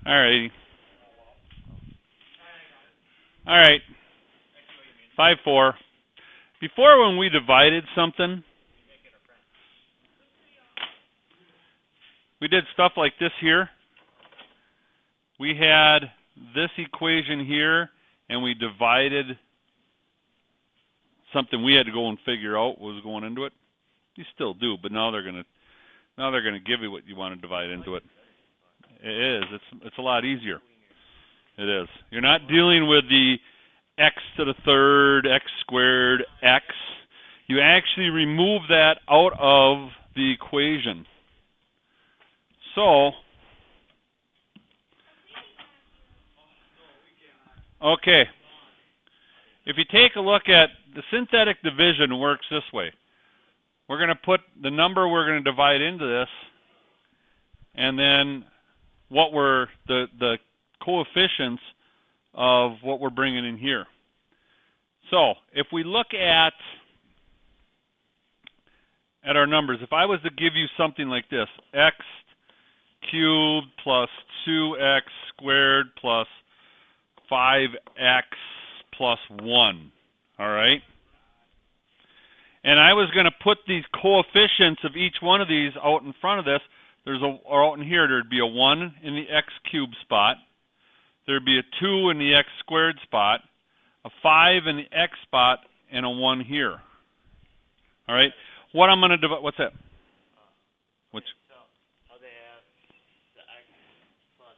All righty. All right. 5-4. Before, when we divided something, we did stuff like this here. We had this equation here, and we divided something we had to go and figure out what was going into it. You still do, but now they're gonna give you what you want to divide into it. It is. It's a lot easier. It is. You're not dealing with the x to the third, x squared, x. You actually remove that out of the equation. So, okay. If you take a look at the synthetic division, works this way. We're going to put the number we're going to divide into this, and then what we're the coefficients of what we're bringing in here. So if we look at our numbers, if I was to give you something like this, x cubed plus 2x squared plus 5x plus 1, all right? And I was going to put these coefficients of each one of these out in front of this. Or out in here, there'd be a 1 in the x cubed spot. There'd be a 2 in the x squared spot, a 5 in the x spot, and a 1 here. All right? What I'm going to divide, what's that? Which? So, how they have the x plus...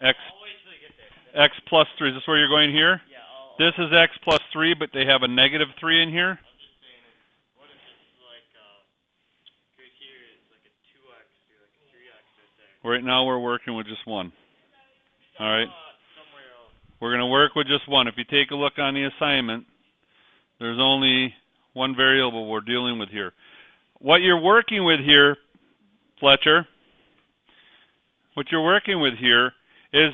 X, I'll wait till you get there. x plus 3. Is this where you're going here? Yeah, This is x plus 3, but they have a negative 3 in here. I'm just saying, what if it's like, right here is like a 2x or like a 3x right there? Right now we're working with just 1. All right? Somewhere else. We're going to work with just 1. If you take a look on the assignment, there's only one variable we're dealing with here. What you're working with here, Fletcher, what you're working with here is,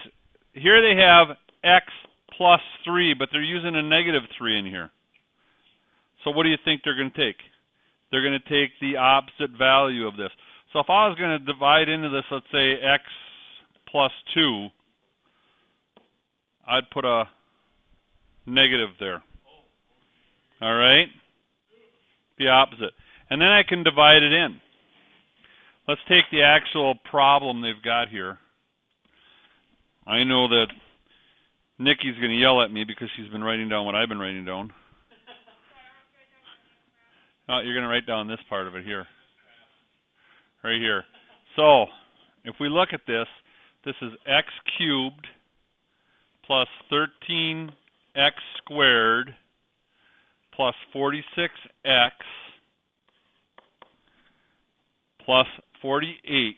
here they have x plus 3, but they're using a negative 3 in here. So what do you think they're going to take? They're going to take the opposite value of this. So if I was going to divide into this, let's say x plus 2, I'd put a negative there. All right? The opposite. And then I can divide it in. Let's take the actual problem they've got here. I know that Nikki's going to yell at me because she's been writing down what I've been writing down. Oh, you're going to write down this part of it here. Right here. So, if we look at this, this is x cubed plus 13x squared plus 46x plus 48.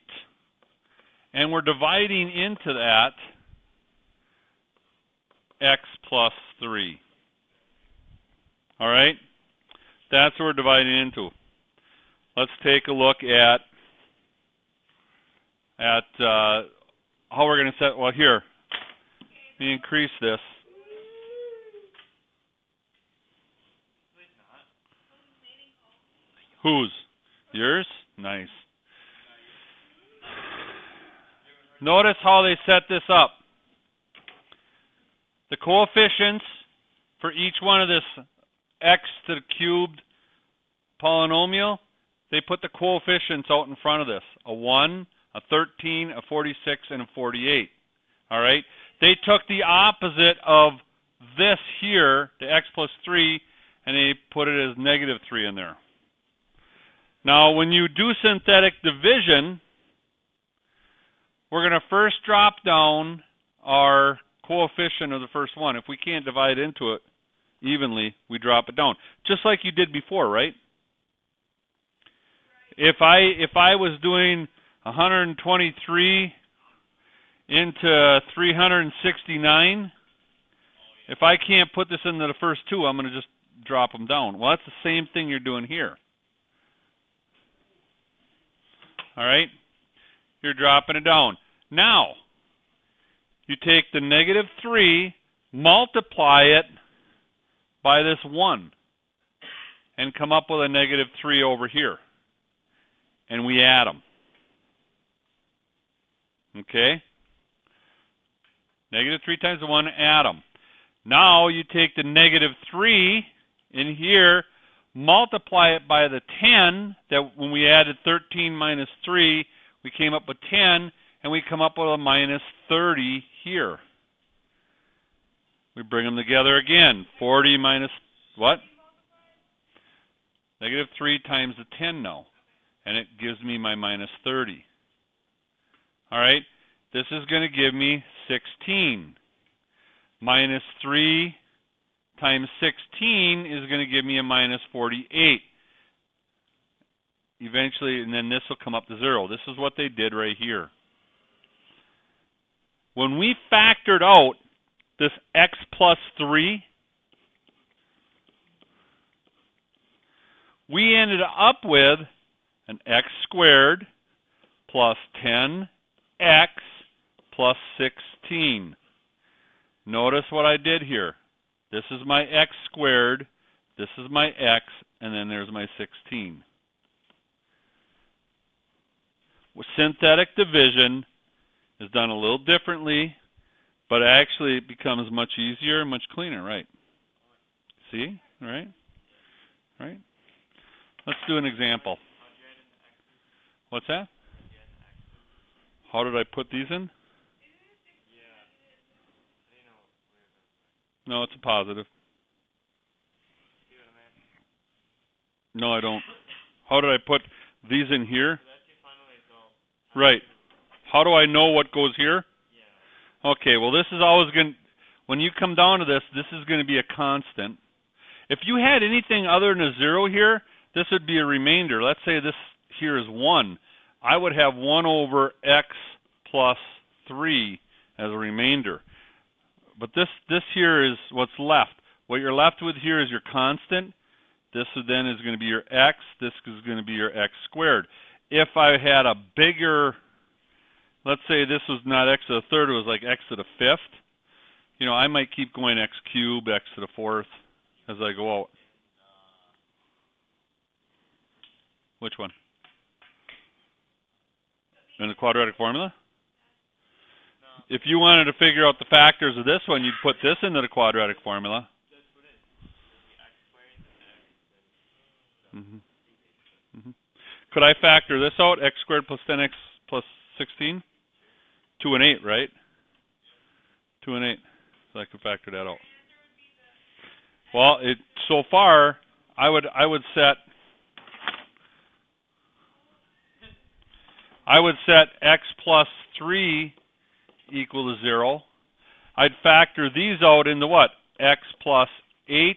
And we're dividing into that x plus 3. All right? That's what we're dividing into. Let's take a look at how we're going to set, well, here. Let me increase this. Whose? Yours? Nice. Notice how they set this up. The coefficients for each one of this x to the cubed polynomial, they put the coefficients out in front of this. A 1, a 13, a 46, and a 48. All right? They took the opposite of this here, the x plus 3, and they put it as negative 3 in there. Now, when you do synthetic division, we're going to first drop down our coefficient of the first one. If we can't divide into it evenly, we drop it down. Just like you did before, right? If I was doing 123 into 369, if I can't put this into the first two, I'm going to just drop them down. Well, that's the same thing you're doing here. All right? You're dropping it down. Now, you take the negative 3, multiply it by this 1, and come up with a negative 3 over here. And we add them. Okay? Negative 3 times the 1, add them. Now you take the negative 3 in here, multiply it by the 10, that when we added 13 minus 3, we came up with 10, and we come up with a minus 30 here. We bring them together again. 40 minus what? Negative 3 times the 10 now. And it gives me my minus 30. All right? This is going to give me 16. Minus 3 times 16 is going to give me a minus 48. Eventually, and then this will come up to 0. This is what they did right here. When we factored out this x plus 3, we ended up with an x squared plus 10x plus 16. Notice what I did here. This is my x squared, this is my x, and then there's my 16. With synthetic division is done a little differently, but actually it becomes much easier and much cleaner, right? See? Right? Right? Let's do an example. What's that? How did I put these in? No, it's a positive. No, I don't. How did I put these in here? Right. How do I know what goes here? Okay, well this is always going to, when you come down to this, this is going to be a constant. If you had anything other than a 0 here, this would be a remainder. Let's say this here is 1. I would have 1 over x plus 3 as a remainder. But this here is what's left. What you're left with here is your constant. This then is going to be your x. This is going to be your x squared. If I had a bigger, let's say this was not x to the third, it was like x to the fifth. You know, I might keep going x cubed, x to the fourth as I go out. Which one? In the quadratic formula? If you wanted to figure out the factors of this one, you'd put this into the quadratic formula. Could I factor this out? X squared plus 10x plus 16? 2 and 8, right? 2 and 8. So I could factor that out. Well, so far I would set x plus 3 equal to 0. I'd factor these out into what? X plus 8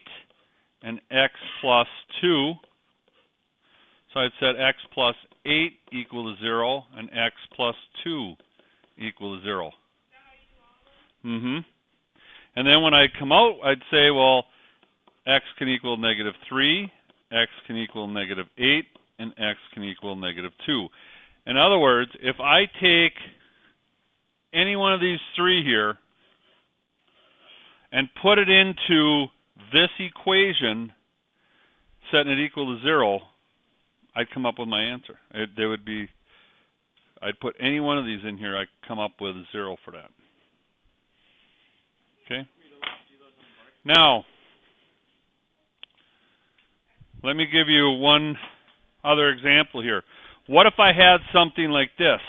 and x plus 2. So I'd set x plus 8 equal to 0 and x plus 2 equal to 0. And then when I come out, I'd say, well, x can equal negative 3, x can equal negative 8, and x can equal negative 2. In other words, if I take any one of these three here and put it into this equation, setting it equal to 0, I'd come up with my answer. I'd put any one of these in here, I'd come up with 0 for that. Okay? Now, let me give you one other example here. What if I had something like this?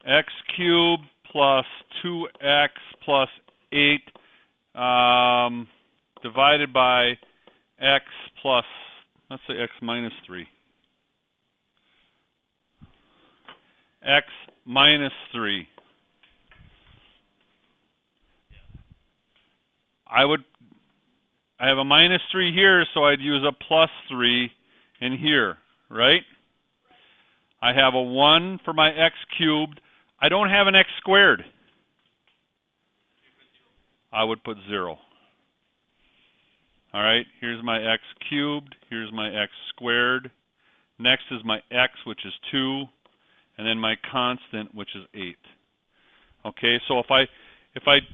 X cubed plus 2x plus 8 divided by x plus, let's say x minus 3. X minus 3. I have a minus 3 here, so I'd use a plus 3 in here, right? I have a 1 for my x cubed. I don't have an x squared. I would put 0. All right, here's my x cubed. Here's my x squared. Next is my x, which is 2. And then my constant, which is 8. Okay, so if I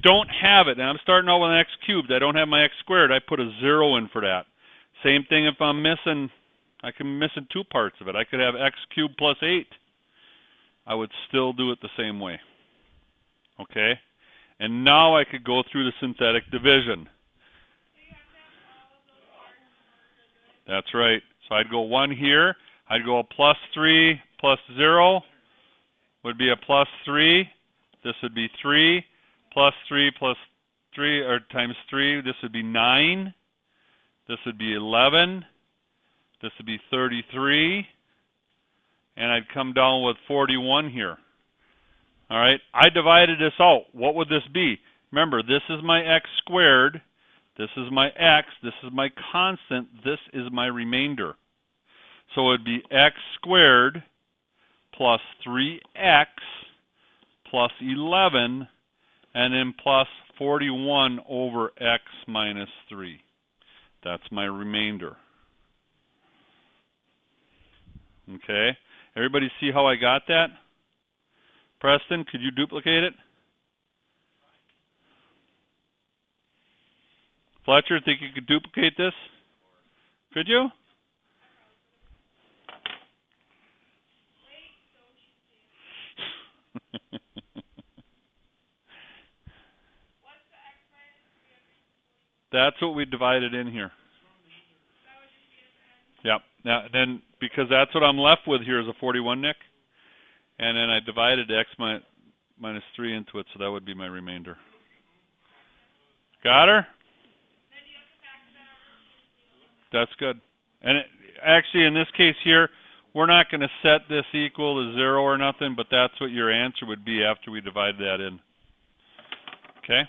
don't have it, and I'm starting out with an x cubed, I don't have my x squared, I put a 0 in for that. Same thing if I'm missing, I can be missing 2 parts of it. I could have x cubed plus 8. I would still do it the same way. Okay? And now I could go through the synthetic division. That's right. So I'd go 1 here. I'd go a plus 3 plus 0 would be a plus 3. This would be 3 plus 3 plus 3, or times 3. This would be 9. This would be 11. This would be 33. And I'd come down with 41 here. All right. I divided this out. What would this be? Remember, this is my x squared. This is my x. This is my constant. This is my remainder. So it would be x squared plus 3x plus 11, and then plus 41 over x minus 3. That's my remainder. Okay? Everybody see how I got that? Preston, could you duplicate it? Fletcher, think you could duplicate this? Could you? That's what we divided in here. Yep. Now then, because that's what I'm left with here is a 41, Nick. And then I divided x minus 3 into it, so that would be my remainder. Got her? That's good. And actually, in this case here, we're not going to set this equal to 0 or nothing, but that's what your answer would be after we divide that in. Okay?